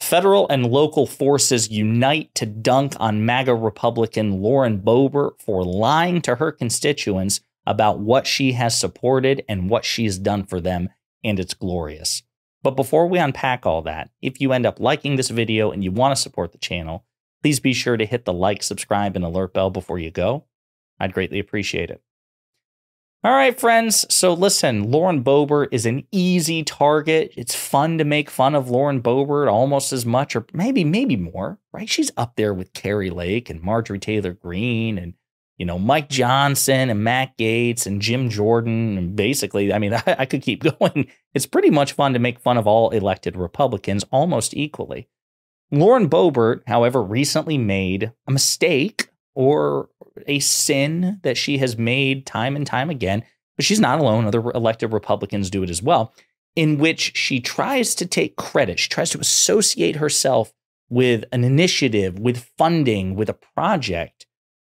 Federal and local forces unite to dunk on MAGA Republican Lauren Boebert for lying to her constituents about what she has supported and what she's done for them, and it's glorious. But before we unpack all that, if you end up liking this video and you want to support the channel, please be sure to hit the like, subscribe, and alert bell before you go. I'd greatly appreciate it. All right, friends. So listen, Lauren Boebert is an easy target. It's fun to make fun of Lauren Boebert almost as much, or maybe more, right? She's up there with Carrie Lake and Marjorie Taylor Greene and, Mike Johnson and Matt Gaetz and Jim Jordan. And basically, I mean, I could keep going. It's pretty much fun to make fun of all elected Republicans almost equally. Lauren Boebert, however, recently made a mistake or a sin that she has made time and time again, but she's not alone. Other elected Republicans do it as well, in which she tries to take credit. She tries to associate herself with an initiative, with funding, with a project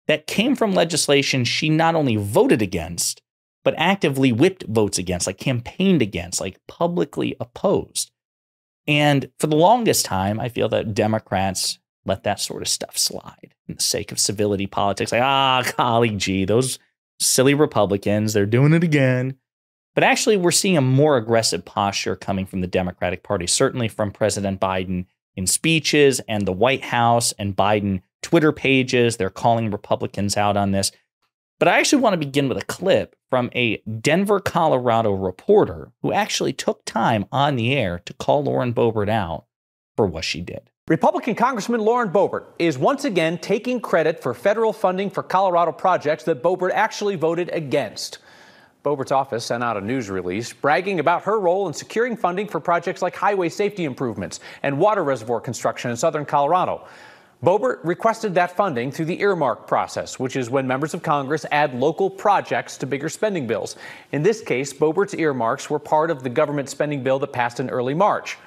that came from legislation she not only voted against, but actively whipped votes against, like campaigned against, like publicly opposed. And for the longest time, I feel that Democrats let that sort of stuff slide in the sake of civility politics. Like, golly gee, those silly Republicans, they're doing it again. But actually, we're seeing a more aggressive posture coming from the Democratic Party, certainly from President Biden in speeches and the White House and Biden Twitter pages. They're calling Republicans out on this. But I actually want to begin with a clip from a Denver, Colorado reporter who actually took time on the air to call Lauren Boebert out for what she did. Republican Congresswoman Lauren Boebert is once again taking credit for federal funding for Colorado projects that Boebert actually voted against. Boebert's office sent out a news release bragging about her role in securing funding for projects like highway safety improvements and water reservoir construction in southern Colorado. Boebert requested that funding through the earmark process, which is when members of Congress add local projects to bigger spending bills. In this case, Boebert's earmarks were part of the government spending bill that passed in early March.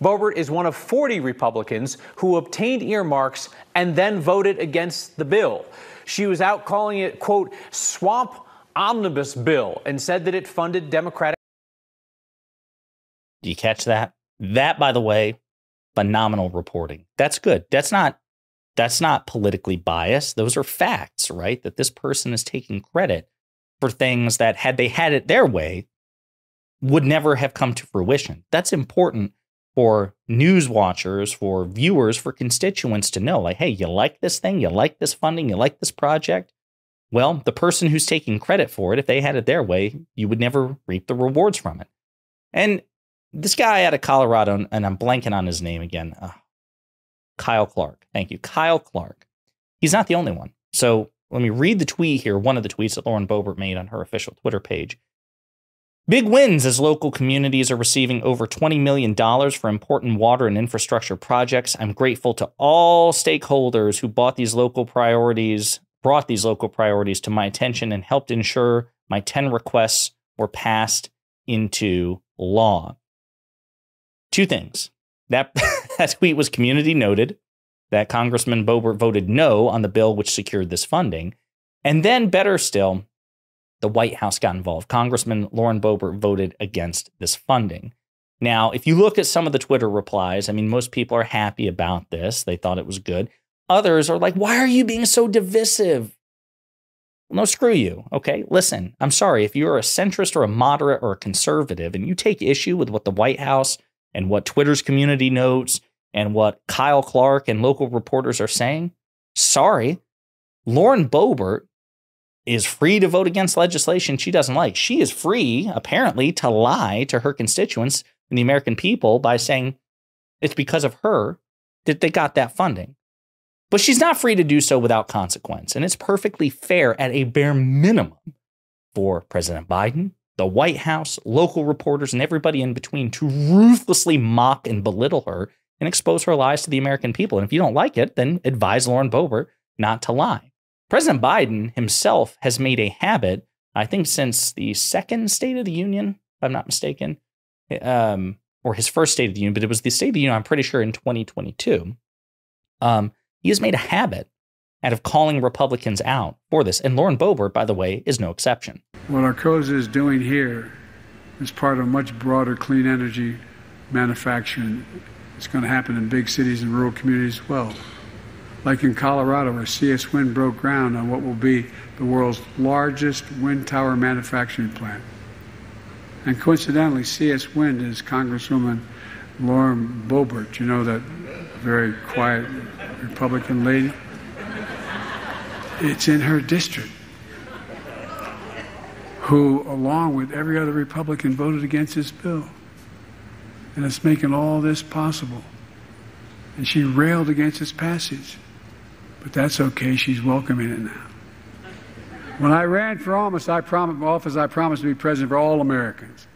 Boebert is one of 40 Republicans who obtained earmarks and then voted against the bill. She was out calling it, quote, swamp omnibus bill, and said that it funded Democratic. Do you catch that? That, by the way, phenomenal reporting. That's good. That's not politically biased. Those are facts, right? That this person is taking credit for things that, had they had it their way, would never have come to fruition. That's important for news watchers, for viewers, for constituents to know, like, hey, you like this thing? You like this funding? You like this project? Well, the person who's taking credit for it, if they had it their way, you would never reap the rewards from it. And this guy out of Colorado, and I'm blanking on his name again, Kyle Clark. Thank you. Kyle Clark. He's not the only one. So let me read the tweet here, one of the tweets that Lauren Boebert made on her official Twitter page. Big wins as local communities are receiving over $20 million for important water and infrastructure projects. I'm grateful to all stakeholders who brought these local priorities to my attention and helped ensure my 10 requests were passed into law. Two things. That tweet was community noted, that Congressman Boebert voted no on the bill which secured this funding. And then, better still, the White House got involved. Congressman Lauren Boebert voted against this funding. Now, if you look at some of the Twitter replies, I mean, most people are happy about this. They thought it was good. Others are like, why are you being so divisive? Well, no, screw you. Okay, listen, I'm sorry. If you're a centrist or a moderate or a conservative and you take issue with what the White House and what Twitter's community notes and what Kyle Clark and local reporters are saying, sorry, Lauren Boebert is free to vote against legislation she doesn't like. She is free, apparently, to lie to her constituents and the American people by saying it's because of her that they got that funding. But she's not free to do so without consequence. And it's perfectly fair at a bare minimum for President Biden, the White House, local reporters, and everybody in between to ruthlessly mock and belittle her and expose her lies to the American people. And if you don't like it, then advise Lauren Boebert not to lie. President Biden himself has made a habit, I think since the second State of the Union, if I'm not mistaken, or his first State of the Union, but it was the State of the Union, I'm pretty sure, in 2022. He has made a habit out of calling Republicans out for this. And Lauren Boebert, by the way, is no exception. What Arcosa is doing here is part of a much broader clean energy manufacturing It's going to happen in big cities and rural communities as well. Like in Colorado, where CS Wind broke ground on what will be the world's largest wind tower manufacturing plant. And coincidentally, CS Wind is Congresswoman Lauren Boebert. You know, that very quiet Republican lady? It's in her district, who, along with every other Republican, voted against this bill. And it's making all this possible. And she railed against its passage. But that's okay, she's welcoming it now. When I ran for office, I promised to be president for all Americans.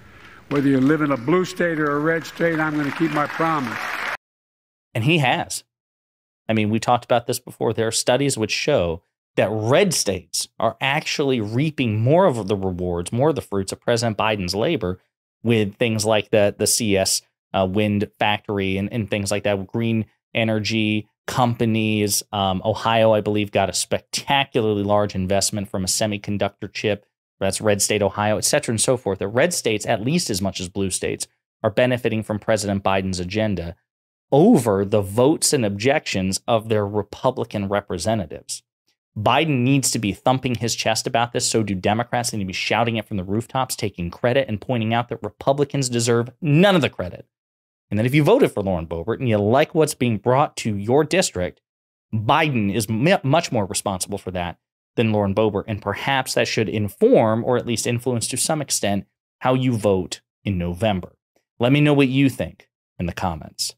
Whether you live in a blue state or a red state, I'm going to keep my promise. And he has. I mean, we talked about this before. There are studies which show that red states are actually reaping more of the rewards, more of the fruits of President Biden's labor with things like the CS wind factory and things like that, with green energy companies. Ohio, I believe, got a spectacularly large investment from a semiconductor chip. That's red state Ohio, et cetera, and so forth. The red states, at least as much as blue states, are benefiting from President Biden's agenda over the votes and objections of their Republican representatives. Biden needs to be thumping his chest about this. So do Democrats. They need to be shouting it from the rooftops, taking credit and pointing out that Republicans deserve none of the credit. And then if you voted for Lauren Boebert and you like what's being brought to your district, Biden is much more responsible for that than Lauren Boebert. And perhaps that should inform, or at least influence to some extent, how you vote in November. Let me know what you think in the comments.